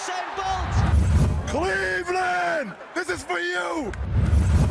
Usain Bolt. Cleveland, this is for you.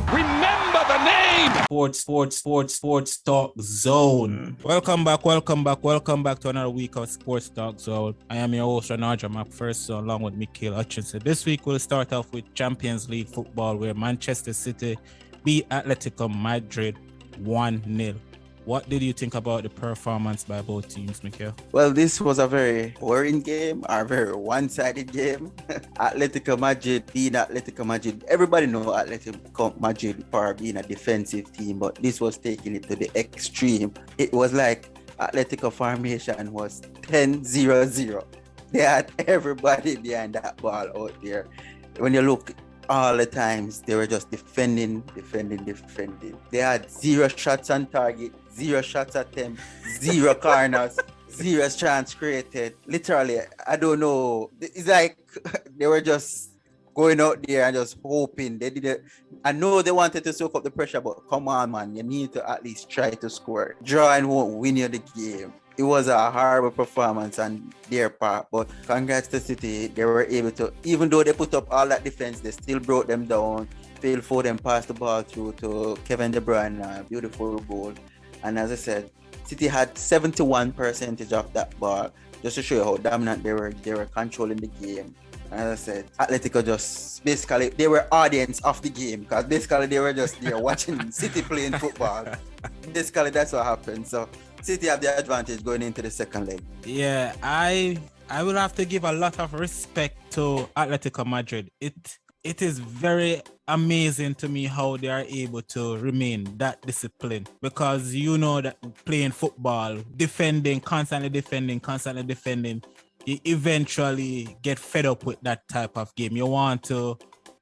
Remember the name. Sports Talk Zone. Welcome back to another week of Sports Talk Zone. I am your host, Ranarja McPherson, along with Mikhail Hutchinson. This week we'll start off with Champions League football, where Manchester City beat Atletico Madrid 1-0. What did you think about the performance by both teams, Mikhail? Well, this was a very boring game, a very one-sided game. Atletico Madrid being Atletico Madrid. Everybody knows Atletico Madrid for being a defensive team, but this was taking it to the extreme. It was like Atletico formation was 10-0-0. They had everybody behind that ball out there. When you look all the times, they were just defending. They had 0 shots on target, 0 shots attempt, 0 corners, 0 chance created. Literally, I don't know. It's like they were just going out there and just hoping. They didn't. I know they wanted to soak up the pressure, but come on, man, you need to at least try to score. Drawing won't win you the game. It was a horrible performance on their part, but congrats to City. They were able to, even though they put up all that defense, they still broke them down. Phil Foden passed the ball through to Kevin De Bruyne, beautiful goal. And as I said, City had 71% of that ball, just to show you how dominant they were controlling the game. And as I said, Atletico just basically, they were audience of the game, because basically they were just there watching City playing football. Basically, that's what happened. So City have the advantage going into the second leg. Yeah, I will have to give a lot of respect to Atletico Madrid. It is very amazing to me how they are able to remain that disciplined, because you know that playing football, constantly defending, you eventually get fed up with that type of game. You want to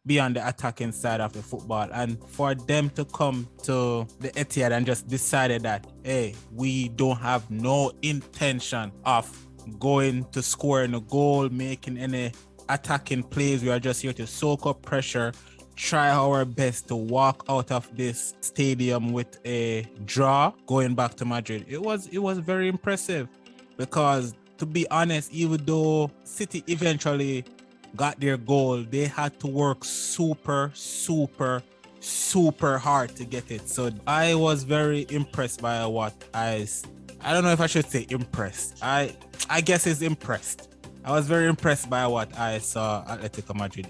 be on the attacking side of the football, and for them to come to the Etihad and just decided that, hey, we don't have no intention of going to scoring a goal, making any attacking plays. We are just here to soak up pressure, try our best to walk out of this stadium with a draw going back to Madrid. It was very impressive, because to be honest, even though City eventually got their goal, they had to work super hard to get it. So I was very impressed by what I don't know if I should say impressed. I guess it's impressed. I was very impressed by what I saw Atletico Madrid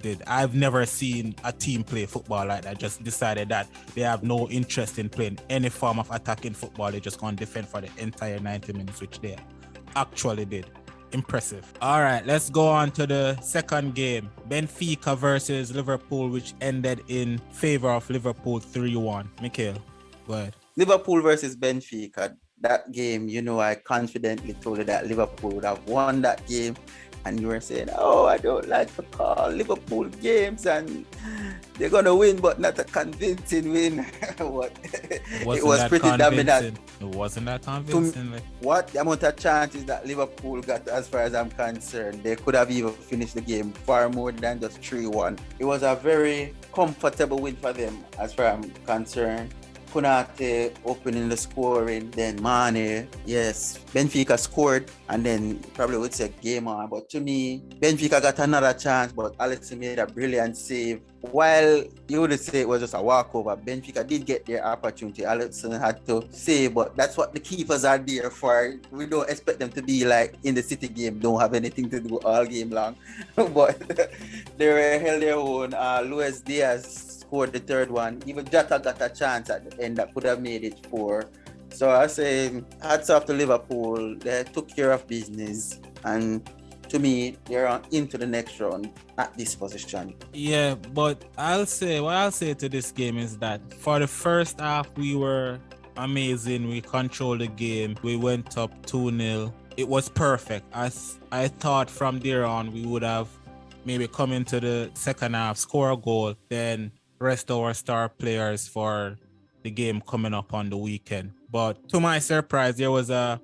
did. I've never seen a team play football like that. Just decided that they have no interest in playing any form of attacking football. They just gonna defend for the entire 90 minutes, which they actually did. Impressive. All right, let's go on to the second game. Benfica versus Liverpool, which ended in favor of Liverpool 3-1. Mikhail, go ahead. Liverpool versus Benfica. That game, I confidently told you that Liverpool would have won that game. And you were saying, oh, I don't like to call Liverpool games and they're going to win, but not a convincing win. It was pretty dominant. It wasn't that convincing. What the amount of chances that Liverpool got, as far as I'm concerned, they could have even finished the game far more than just 3-1. It was a very comfortable win for them, as far as I'm concerned. Konate opening the scoring, then Mane, yes, Benfica scored, and then probably would say game on. But to me, Benfica got another chance, but Alisson made a brilliant save. While you would say it was just a walkover, Benfica did get their opportunity. Alisson had to save, but that's what the keepers are there for. We don't expect them to be like in the City game, don't have anything to do all game long. But they were held their own. Luis Diaz scored the third one. Even Jota got a chance at the end that could have made it 4. So I say, hats off to Liverpool. They took care of business, and to me, they're into the next round at this position. Yeah, but I'll say to this game is that for the first half, we were amazing. We controlled the game. We went up 2-0. It was perfect. As I thought from there on, we would have maybe come into the second half, score a goal, then rest our star players for the game coming up on the weekend. But to my surprise, there was a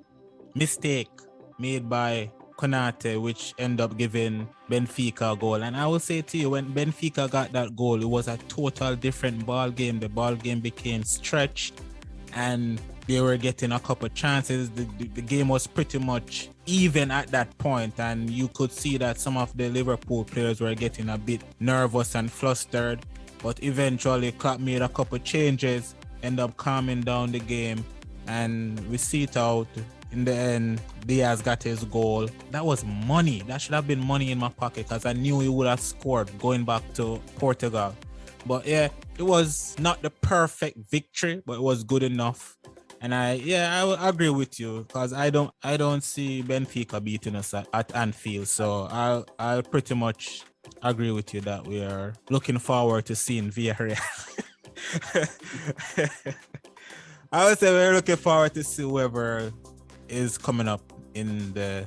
mistake made by Konate, which ended up giving Benfica a goal. And I will say to you, when Benfica got that goal, it was a total different ball game. The ball game became stretched, and they were getting a couple chances. The game was pretty much even at that point, and you could see that some of the Liverpool players were getting a bit nervous and flustered. But eventually, Klopp made a couple changes, end up calming down the game, and we see it out. In the end, Diaz got his goal. That was money. That should have been money in my pocket because I knew he would have scored going back to Portugal. But yeah, it was not the perfect victory, but it was good enough. And I agree with you because I don't see Benfica beating us at Anfield. So I'll pretty much agree with you that we are looking forward to seeing Villarreal. I would say we're looking forward to see whoever is coming up in the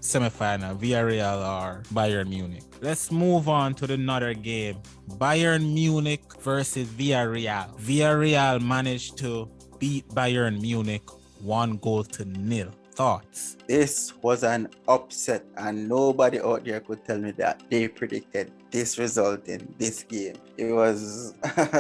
semi-final, Villarreal or Bayern Munich. Let's move on to another game. Bayern Munich versus Villarreal. Villarreal managed to beat Bayern Munich 1-0. Thoughts? This was an upset, and nobody out there could tell me that they predicted this result in this game. It was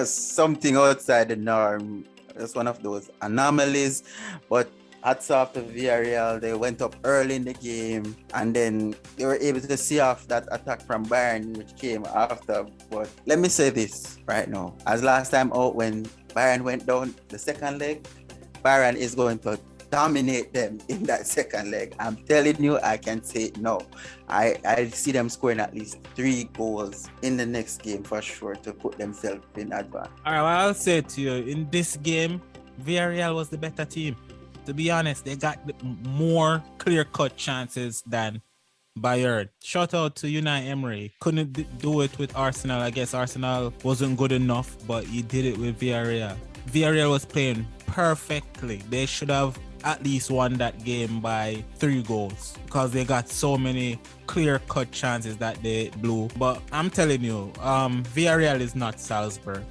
something outside the norm. It's one of those anomalies, but hats off to Villarreal. They went up early in the game, and then they were able to see off that attack from Bayern, which came after. But let me say this right now. As last time out, when Bayern went down the second leg, Bayern is going to dominate them in that second leg. I'm telling you, I can say no. I see them scoring at least 3 goals in the next game for sure to put themselves in advance. All right, well, I'll say to you, in this game, Villarreal was the better team. To be honest, they got more clear-cut chances than Bayern. Shout out to Unai Emery. Couldn't do it with Arsenal. I guess Arsenal wasn't good enough, but he did it with Villarreal. Villarreal was playing perfectly. They should have at least won that game by 3 goals because they got so many clear-cut chances that they blew. But I'm telling you, Villarreal is not Salzburg.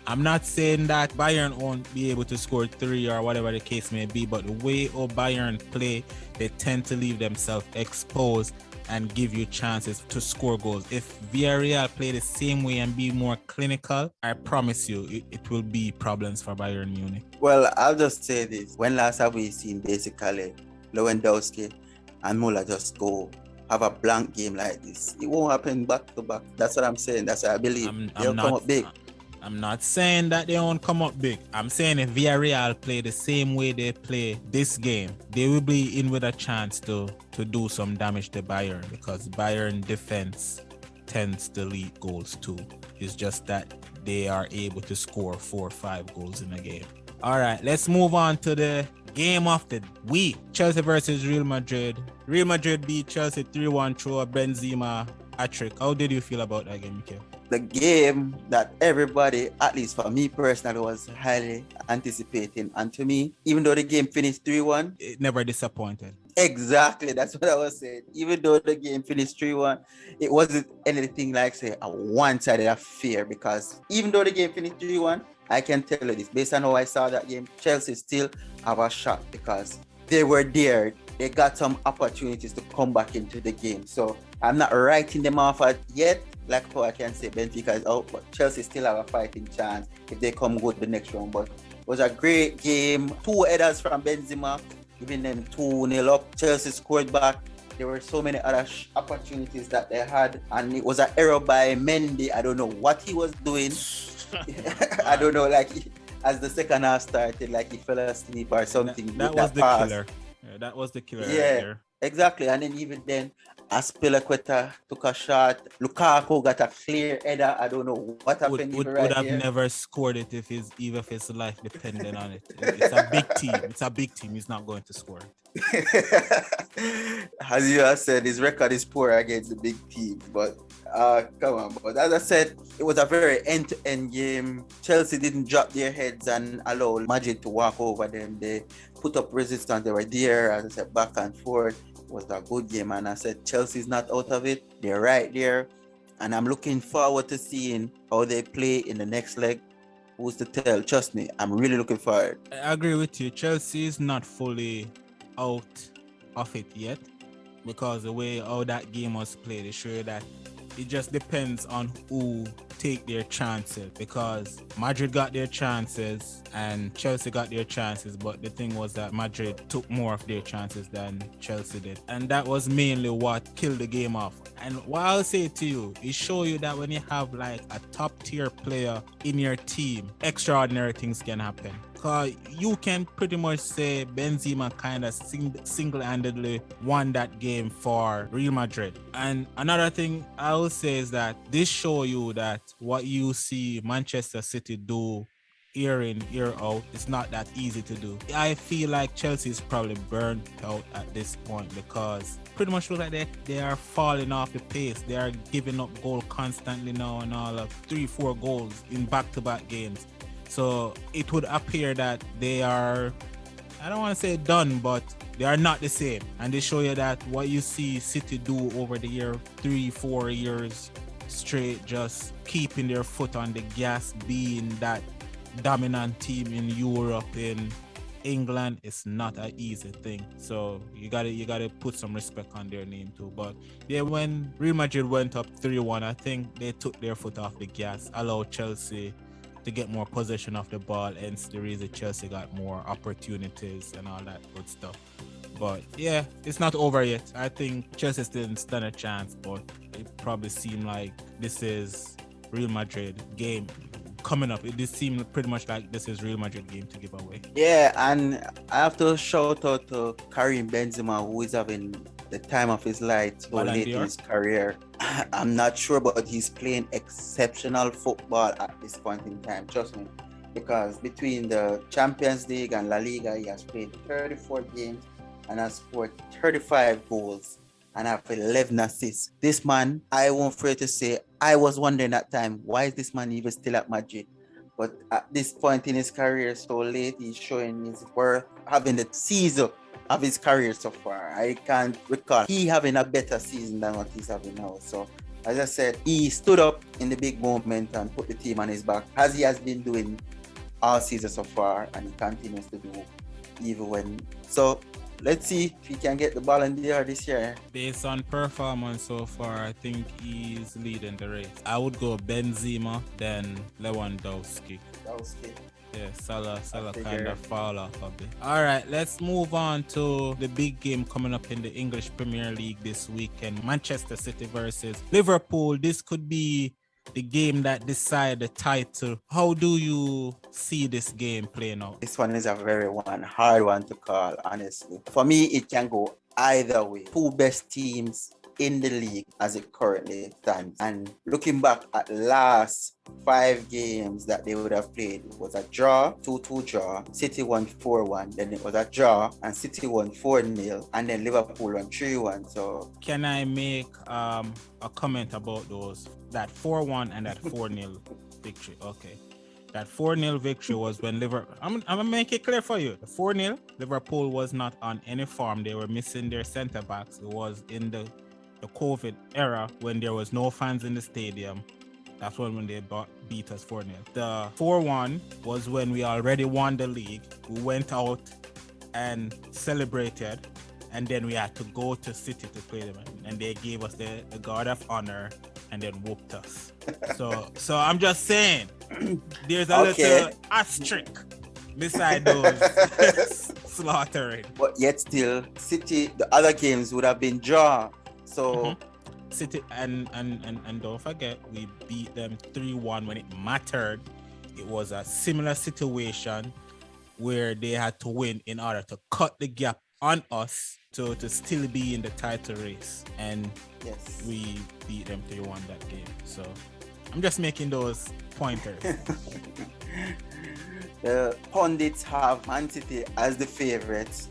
I'm not saying that Bayern won't be able to score 3 or whatever the case may be, but the way Bayern play, they tend to leave themselves exposed and give you chances to score goals. If Villarreal play the same way and be more clinical, I promise you it will be problems for Bayern Munich. Well, I'll just say this. When last have we seen basically Lewandowski and Muller just go have a blank game like this? It won't happen back to back. That's what I'm saying. That's what I believe. They'll come up big. I'm not saying that they won't come up big. I'm saying if Villarreal play the same way they play this game, they will be in with a chance to do some damage to Bayern because Bayern defense tends to lead goals too. It's just that they are able to score 4 or 5 goals in a game. All right, let's move on to the game of the week. Chelsea versus Real Madrid. Real Madrid beat Chelsea 3-1 through a Benzema hat-trick. How did you feel about that game, Mikhail? The game that everybody, at least for me personally, was highly anticipating. And to me, even though the game finished 3-1, it never disappointed. Exactly, that's what I was saying. Even though the game finished 3-1, it wasn't anything like, say, a one-sided affair because even though the game finished 3-1, I can tell you this, based on how I saw that game, Chelsea still have a shot because they were there. They got some opportunities to come back into the game. So I'm not writing them off yet. Like how I can say Benfica is out, but Chelsea still have a fighting chance if they come good the next round. But it was a great game. 2 headers from Benzema, giving them 2-0 up. Chelsea scored back. There were so many other opportunities that they had, and it was an error by Mendy. I don't know what he was doing. I don't know, like as the second half started, like he fell asleep or something. That was the killer. Yeah, that was the killer. Yeah, right there. Exactly. And then even then, Aspilicueta took a shot. Lukaku got a clear header. I don't know what happened. Would have never scored it even if his life depended on it. It's a big team. It's a big team. He's not going to score it. As you have said, his record is poor against the big teams. But come on. But as I said, it was a very end-to-end game. Chelsea didn't drop their heads and allow Madrid to walk over them. They put up resistance. They were there, as I said, back and forth. It was a good game, and I said Chelsea's not out of it. They're right there, and I'm looking forward to seeing how they play in the next leg. Who's to tell? Trust me, I'm really looking forward. I agree with you. Chelsea is not fully out of it yet because the way how that game was played, it showed that it just depends on who take their chances, because Madrid got their chances and Chelsea got their chances, but the thing was that Madrid took more of their chances than Chelsea did, and that was mainly what killed the game off. And what I'll say to you is show you that when you have like a top tier player in your team, extraordinary things can happen. Because you can pretty much say Benzema kind of single-handedly won that game for Real Madrid. And another thing I will say is that this show you that what you see Manchester City do year in, year out, it's not that easy to do. I feel like Chelsea is probably burnt out at this point because pretty much look like they are falling off the pace. They are giving up goal constantly now and all of 3-4 goals in back-to-back games. So it would appear that they are, I don't want to say done, but they are not the same. And they show you that what you see City do over the year, 3-4 years straight, just keeping their foot on the gas, being that dominant team in Europe, in England, is not an easy thing. So you gotta put some respect on their name too. But yeah, when Real Madrid went up 3-1, I think they took their foot off the gas, allowed Chelsea to get more possession of the ball, hence the reason Chelsea got more opportunities and all that good stuff. But yeah, it's not over yet. I think Chelsea still stand a chance, but it probably seemed like this is Real Madrid game coming up. It seemed pretty much like this is Real Madrid game to give away. Yeah, and I have to shout out to Karim Benzema, who is having the time of his life so late in his career. I'm not sure, but he's playing exceptional football at this point in time, trust me. Because between the Champions League and La Liga, he has played 34 games and has scored 35 goals and have 11 assists. This man, I won't afraid to say, I was wondering at time, why is this man even still at Madrid? But at this point in his career, so late, he's showing his worth, having the season of his career so far. I can't recall he having a better season than what he's having now. So, as I said, he stood up in the big moment and put the team on his back, as he has been doing all season so far, and he continues to do even when. So, let's see if he can get the Ballon d'Or this year. Based on performance so far, I think he's leading the race. I would go Benzema, then Lewandowski. Yeah, Salah kind of fall off a bit. All right, let's move on to the big game coming up in the English Premier League this weekend. Manchester City versus Liverpool. This could be the game that decide the title. How do you see this game playing out? This one is a very hard one to call, honestly. For me, it can go either way. Two best teams in the league as it currently stands. And looking back at last 5 games that they would have played, it was a draw, 2-2 draw, City won 4-1, then it was a draw and City won 4-0, and then Liverpool won 3-1. So can I make a comment about those, that 4-1 and that 4-0 victory? Okay. That 4-0 victory was when Liverpool, I'm gonna make it clear for you. The 4-0, Liverpool was not on any form. They were missing their center backs. It was in the COVID era when there was no fans in the stadium. That's when they beat us 4-0. The 4-1 was when we already won the league. We went out and celebrated, and then we had to go to City to play them, and they gave us the guard of honor and then whooped us. So I'm just saying, there's a little asterisk beside those slaughtering. But yet still, City, the other games would have been draw. So City and don't forget, we beat them 3-1 when it mattered. It was a similar situation where they had to win in order to cut the gap on us to still be in the title race. And yes, we beat them 3-1 that game. So I'm just making those pointers. The pundits have Man City as the favorites.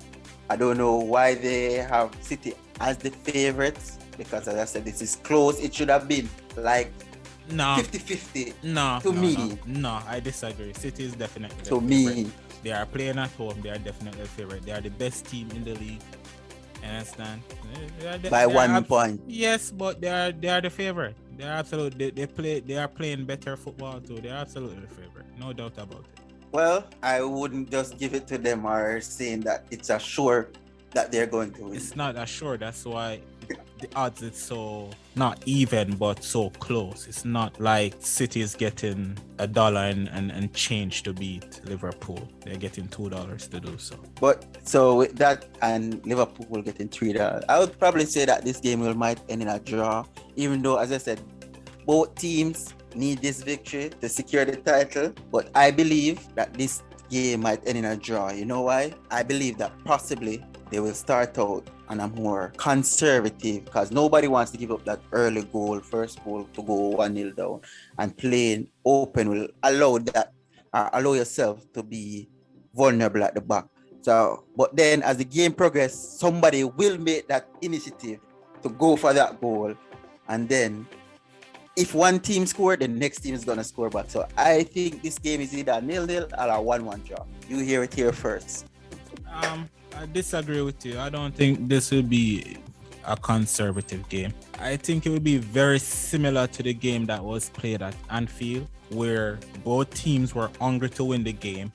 I don't know why they have City as the favorites, because as I said, this is close. It should have been like 50-50 to me. No, I disagree. City is definitely to me. They are playing at home. They are definitely the favorite. They are the best team in the league. You understand? By 1 point. Yes, but they are the favorite. They are absolutely they are playing better football too. They are absolutely the favorite. No doubt about it. Well, I wouldn't just give it to them or saying that it's a sure that they're going to win. It's not a sure. That's why the odds is so not even but so close. It's not like City is getting $1 and change to beat Liverpool. They're getting $2 to do so. But so with that and Liverpool getting $3, I would probably say that this game might end in a draw, even though, as I said, both teams need this victory to secure the title. But I believe that this game might end in a draw. You know why? I believe that possibly they will start out on a more conservative, because nobody wants to give up that early goal, first goal, to go 1-0 down, and playing open will allow yourself to be vulnerable at the back. So, but then as the game progresses, somebody will make that initiative to go for that goal, and then if one team scored, the next team is gonna score back. So I think this game is either 0-0 or a 1-1 draw. You hear it here first. I disagree with you. I don't think this will be a conservative game. I think it will be very similar to the game that was played at Anfield, where both teams were hungry to win the game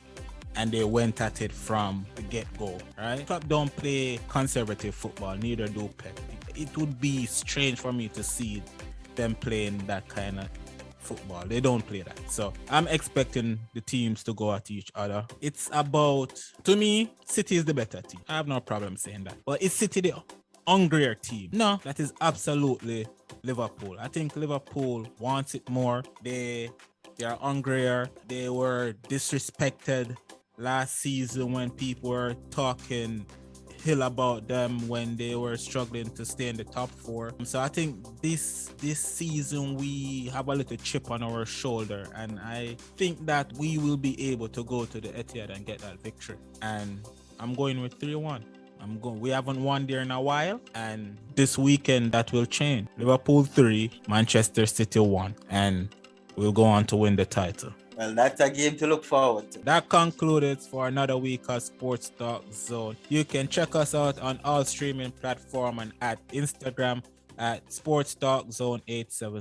and they went at it from the get-go, right? Club don't play conservative football, neither do Pep. It would be strange for me to see them playing that kind of football. They don't play that. So I'm expecting the teams to go at each other. It's about, to me, City is the better team. I have no problem saying that. But is City the hungrier team? No, that is absolutely Liverpool. I think Liverpool wants it more. They are hungrier. They were disrespected last season when people were talking hill about them when they were struggling to stay in the top 4. So I think this season we have a little chip on our shoulder, and I think that we will be able to go to the Etihad and get that victory. And I'm going with 3-1. We haven't won there in a while, and this weekend that will change. Liverpool 3, Manchester City 1, and we'll go on to win the title. Well, that's a game to look forward to. That concluded for another week of Sports Talk Zone. You can check us out on all streaming platforms and at Instagram at Sports Talk Zone 87.